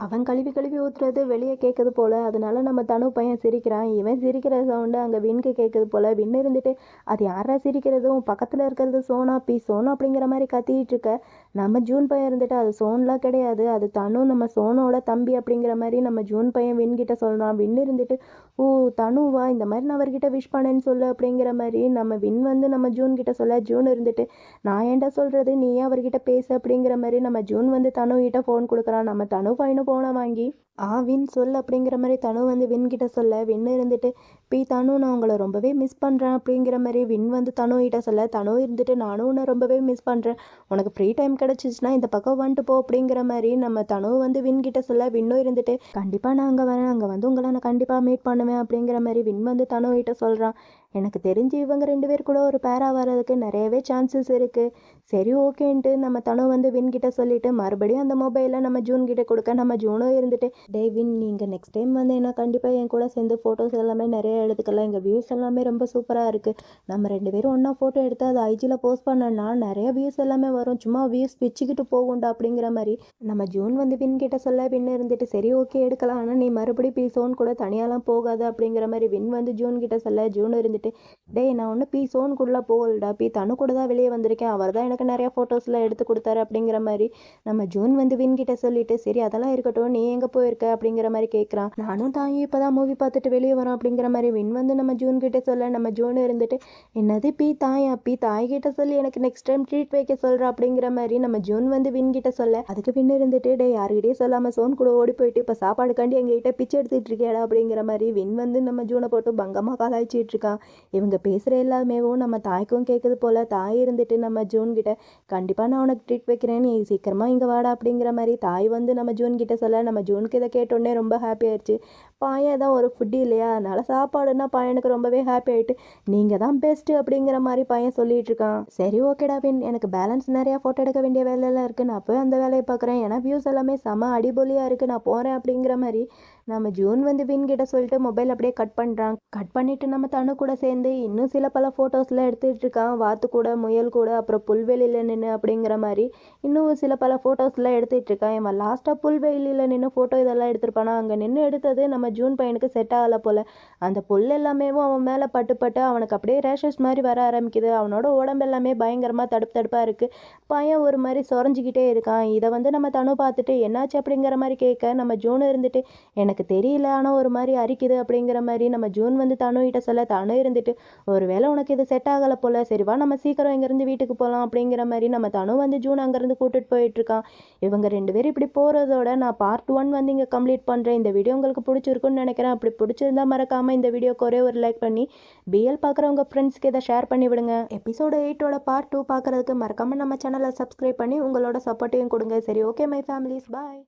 அவன் கழுவி ஊற்றுறது வெளியே கேட்குது போல், அதனால நம்ம தனு பையன் சிரிக்கிறான். இவன் சிரிக்கிற சவுண்டு அங்கே வின்க்கு கேட்குது போல். வின் இருந்துட்டு அது யாரா சிரிக்கிறதும் பக்கத்தில் இருக்கிறது சோனா சோனா அப்படிங்கிற மாதிரி கத்திட்டு இருக்க, நம்ம ஜூன் பையன் இருந்துட்டு அது சோன்லாம் கிடையாது, அது தனு நம்ம சோனோட தம்பி அப்படிங்கிற மாதிரி நம்ம ஜூன் பையன் வின்கிட்ட சொல்கிறான். வின் இருந்துட்டு ஓ தனுவா, இந்த மாதிரி நான் அவர்கிட்ட விஷ் பண்ணேன்னு சொல்லு அப்படிங்கிற மாதிரி நம்ம வின் வந்து நம்ம ஜூன் கிட்ட சொல்ல, ஜூன் இருந்துட்டு நான் ஏன்டா சொல்கிறது, நீ ஏன் அவர்கிட்ட பேசு அப்படிங்கிற மாதிரி நம்ம ஜூன் வந்து தனு கிட்ட ஃபோன் கொடுக்குறான். நம்ம தனு பையனும் ஃபோனை வாங்கி வின் சொல் அப்படிங்கிற மாதிரி தனு வந்து வின் கிட்ட சொல்ல, வின் இருந்துட்டு தனு நான் உங்களை ரொம்பவே மிஸ் பண்ணுறேன் அப்படிங்கிற மாதிரி வின் வந்து தனு கிட்ட சொல்ல, தனு இருந்துட்டு நானும் உன்னை ரொம்பவே மிஸ் பண்ணுறேன், உனக்கு ஃப்ரீ டைம் கிடச்சிச்சுன்னா இந்த பக்கம் வந்துட்டு போ அப்படிங்கிற மாதிரி நம்ம தனு வந்து வின் கிட்ட சொல்ல, வின்னும் இருந்துட்டு கண்டிப்பாக நான் அங்கே வரேன், அங்கே வந்து உங்களை நான் கண்டிப்பாக மீட் பண்ணுவேன் அப்படிங்கிற மாதிரி வின் வந்து தனு கிட்ட சொல்கிறான். எனக்கு தெரிஞ்சு இவங்க ரெண்டு பேர் கூட ஒரு பேராக வர்றதுக்கு நிறையவே சான்சஸ் இருக்குது. சரி ஓகேன்ட்டு நம்ம தனு வந்து வின் கிட்ட சொல்லிட்டு மறுபடியும் அந்த மொபைலை நம்ம ஜூன் கிட்ட கொடுக்க, நம்ம ஜூனும் இருந்துட்டு டே வின், நீங்கள் நெக்ஸ்ட் டைம் வந்து என்ன கண்டிப்பாக என் கூட சேர்ந்து ஃபோட்டோஸ் எல்லாமே நிறைய எடுத்துக்கலாம், எங்கள் வியூஸ் எல்லாமே ரொம்ப சூப்பராக இருக்குது, நம்ம ரெண்டு பேரும் ஒன்றா ஃபோட்டோ எடுத்து அதை ஐஜியில் போஸ்ட் பண்ணோன்னா நிறைய வியூஸ் எல்லாமே வரும், சும்மா வியூஸ் வச்சுக்கிட்டு போகும்டா அப்படிங்கிற மாதிரி நம்ம ஜூன் வந்து வின் கிட்ட சொல்ல, வின் இருந்துட்டு சரி ஓகே எடுக்கலாம், ஆனால் நீ மறுபடியும் பீஸோன் கூட தனியாலாம் போகாது அப்படிங்கிற மாதிரி வின் வந்து ஜூன் கிட்ட சொல்ல, ஜூன் இருந்துட்டு டேய் நான் ஒன்றும் சோன் கூட போகலடா, தனு கூட தான் வெளியே வந்திருக்கேன், அவர் தான் எனக்கு நிறையா ஃபோட்டோஸ்லாம் எடுத்து கொடுத்தாரு அப்படிங்கிற மாதிரி நம்ம ஜூன் வந்து வின் கிட்ட சொல்லிட்டு சரி அதெல்லாம் இருக்கட்டும், நீ எங்கே போயிருக்க அப்படிங்கிற மாதிரி கேட்குறான். நானும் தாயும் இப்போ தான் மூவி பார்த்துட்டு வெளியே வரோம் அப்படிங்கிற மாதிரி வின் வந்து நம்ம ஜூன் கிட்ட சொல்ல, நம்ம ஜூன் இருந்துட்டு என்னது தாயா தாய் கிட்ட சொல்லி எனக்கு நெக்ஸ்ட் டைம் ட்ரீட் வைக்க சொல்கிற அப்படிங்கிற மாதிரி நம்ம ஜூன் வந்து வின் கிட்ட சொல்ல, அதுக்கு வின் இருந்துட்டு டே யாருக்கிட்டே சொல்லாமல் சோன் கூட ஓடி போயிட்டு இப்போ சாப்பாடுக்காண்டி எங்ககிட்ட பிச்சை எடுத்துகிட்டு இருக்கியாடா அப்படிங்கிற மாதிரி வின் வந்து நம்ம ஜூனை போட்டு பங்கமாக காலாய்ச்சிட்டு இருக்கான். இவங்க பேசுகிற எல்லாமேவும் நம்ம தாய்க்கும் கேட்குது போல். தாய் இருந்துட்டு நம்ம ஜூன் கிட்ட கண்டிப்பாக நான் உனக்கு ட்ரீட் வைக்கிறேன், நீ சீக்கிரமாக இங்கே வாடா அப்படிங்கிற மாதிரி தாய் வந்து நம்ம ஜூன் கிட்ட சொல்ல, நம்ம ஜூனுக்கு இதை கேட்டோடனே ரொம்ப ஹாப்பி ஆயிடுச்சு. பையன் தான் ஒரு ஃபுட்டி இல்லையா, அதனால சாப்பாடுன்னா பையனுக்கு ரொம்பவே ஹாப்பி ஆகிட்டு நீங்கள் தான் பெஸ்ட்டு அப்படிங்கிற மாதிரி பையன் சொல்லிட்டு இருக்கான். சரி ஓகேடா வின், எனக்கு பேலன்ஸ் நிறையா ஃபோட்டோ எடுக்க வேண்டிய வேலையெல்லாம் இருக்குது, நான் போய் அந்த வேலையை பார்க்குறேன், ஏன்னா வியூஸ் எல்லாமே செம அடிபொலியாக இருக்குது, நான் போகிறேன் அப்படிங்கிற மாதிரி நம்ம ஜூன் வந்து வின் கிட்ட சொல்லிட்டு மொபைல் அப்படியே கட் பண்ணுறான். கட் பண்ணிவிட்டு நம்ம தனு கூட சேர்ந்து இன்னும் சில பல ஃபோட்டோஸ்லாம் எடுத்துகிட்டு இருக்கான். வாத்து கூட, முயல் கூட, அப்புறம் புல்வெளியில் நின்று அப்படிங்கிற மாதிரி இன்னும் சில பல ஃபோட்டோஸ்லாம் எடுத்துகிட்டு இருக்கான். இவன் லாஸ்ட்டாக புல்வெளியில் நின்று ஃபோட்டோ இதெல்லாம் எடுத்திருப்பானா, அங்கே நின்று எடுத்தது நம்ம ஜூன் பையனுக்கு செட் ஆகலை போல். அந்த புல் எல்லாமே அவன் மேலே பட்டு அவனுக்கு அப்படியே ரேஷஸ் மாதிரி வர ஆரம்பிக்குது. அவனோட உடம்பு எல்லாமே பயங்கரமாக தடுப்பாக இருக்குது. பையன் ஒரு மாதிரி சொரஞ்சிக்கிட்டே இருக்கான். இதை வந்து நம்ம தனு பார்த்துட்டு என்னாச்சு அப்படிங்கிற மாதிரி கேட்க, நம்ம ஜூன் இருந்துட்டு எனக்கு தெரியல, ஆனால் ஒரு மாதிரி அரிக்குது அப்படிங்கிற மாதிரி நம்ம ஜூன் வந்து தனுகிட்ட சொல்ல, தனு இருந்துட்டு ஒருவேளை உனக்கு இது செட் ஆகலை போல், சரிவா நம்ம சீக்கிரம் இங்கேருந்து வீட்டுக்கு போகலாம் அப்படிங்கிற மாதிரி நம்ம தனு வந்து ஜூன் அங்கேருந்து கூட்டிகிட்டு போயிட்டுருக்கான். இவங்க 2 பேரும் இப்படி போகிறதோட நான் பார்ட் 1 வந்து இங்கே கம்ப்ளீட் பண்ணுறேன். இந்த வீடியோ உங்களுக்கு பிடிச்சிருக்குன்னு நினைக்கிறேன். அப்படி பிடிச்சிருந்தா மறக்காமல் இந்த வீடியோக்கு ஒரே ஒரு லைக் பண்ணி பிஎல் பார்க்குறவங்க ஃப்ரெண்ட்ஸ்க்கு இதை ஷேர் பண்ணி விடுங்க. எபிசோடு 8ஓட பார்ட் 2 பார்க்குறதுக்கு மறக்காமல் நம்ம சேனலை சப்ஸ்கிரைப் பண்ணி உங்களோட சப்போர்ட்டையும் கொடுங்க. சரி ஓகே மை ஃபேமிலிஸ், பாய்.